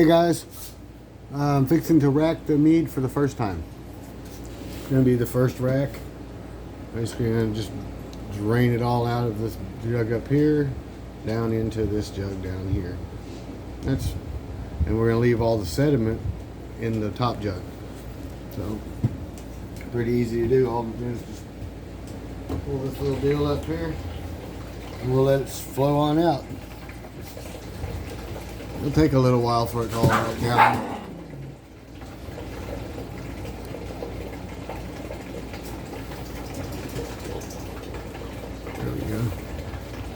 Hey guys, I'm fixing to rack the mead for the first time. It's gonna be the first rack. Basically, I'm gonna just drain it all out of this jug up here, down into this jug down here. And we're gonna leave all the sediment in the top jug. So, pretty easy to do. All we do is just pull this little deal up here, and we'll let it flow on out. It'll take a little while for it to all out down. There we go.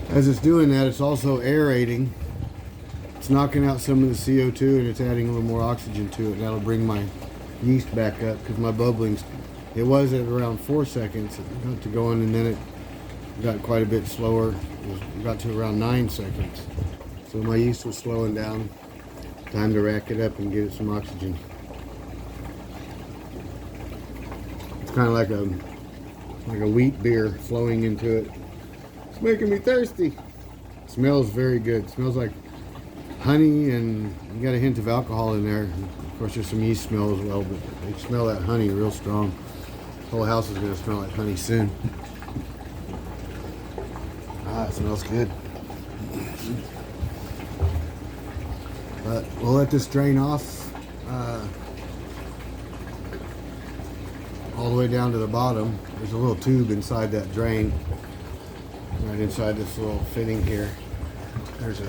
As it's doing that, it's also aerating. It's knocking out some of the CO2 and it's adding a little more oxygen to it. That'll bring my yeast back up because my bubbling's, it was at around 4 seconds. It got to going and then it got quite a bit slower. It got to around 9 seconds. So my yeast was slowing down. Time to rack it up and give it some oxygen. It's kind of like a wheat beer flowing into it. It's making me thirsty. It smells very good. It smells like honey and you got a hint of alcohol in there. Of course there's some yeast smell as well, but they smell that honey real strong. The whole house is going to smell like honey soon. Ah, it smells good. But we'll let this drain off all the way down to the bottom. There's a little tube inside that drain, right inside this little fitting here. There's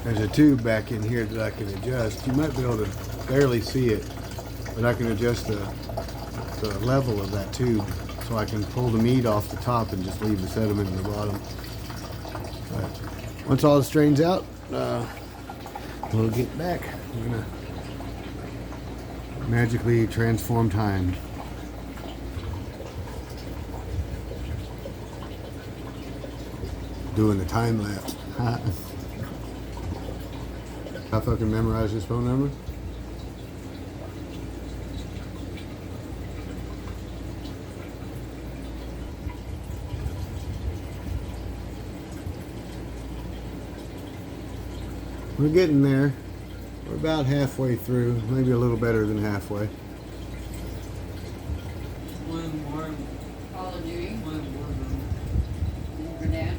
a tube back in here that I can adjust. You might be able to barely see it, but I can adjust the level of that tube so I can pull the mead off the top and just leave the sediment in the bottom. But once all this drains out, we'll get back. We're gonna magically transform time. Doing the time lapse. I fucking memorized his phone number. We're getting there. We're about halfway through, maybe a little better than halfway. One more. Call of Duty. One more. For that.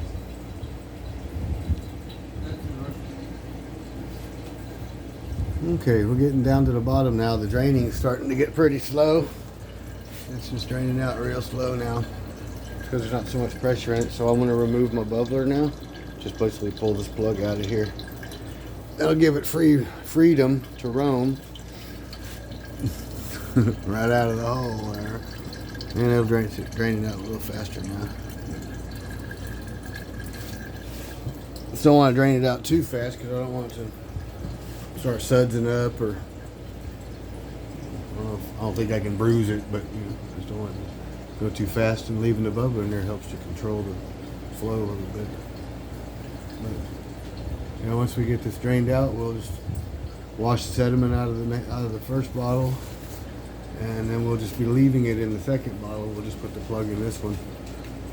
Okay, we're getting down to the bottom now. The draining's starting to get pretty slow. It's just draining out real slow now because there's not so much pressure in it. So I'm going to remove my bubbler now. Just basically pull this plug out of here. That'll give it freedom to roam right out of the hole there. And it'll drain it out a little faster now. Just don't want to drain it out too fast because I don't want to start sudsing up or I don't think I can bruise it, but you know, just don't want to go too fast, and leaving the bubbler in there helps to control the flow a little bit. But, you know, once we get this drained out, we'll just wash the sediment out of the first bottle, and then we'll just be leaving it in the second bottle. We'll just put the plug in this one.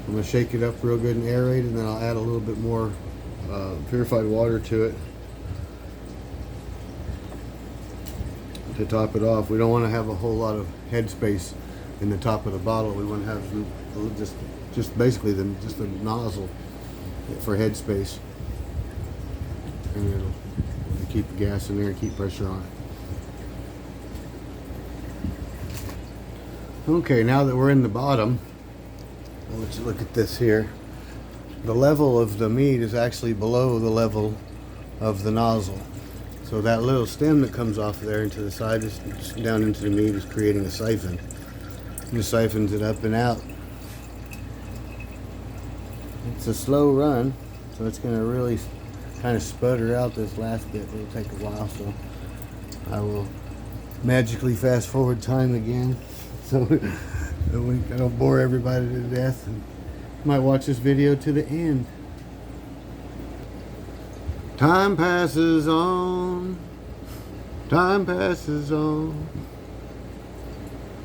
I'm gonna shake it up real good and aerate it, and then I'll add a little bit more purified water to it to top it off. We don't want to have a whole lot of headspace in the top of the bottle. We want to have just basically just the nozzle for headspace. And it'll keep the gas in there and keep pressure on it. Okay, now that we're in the bottom, I'll let you look at this here. The level of the mead is actually below the level of the nozzle. So that little stem that comes off there into the side, just down into the mead, is creating a siphon. And it siphons it up and out. It's a slow run, so it's going to really kind of sputter out this last bit. It'll take a while, so I will magically fast forward time again so I don't bore everybody to death, and might watch this video to the end. Time passes on, time passes on.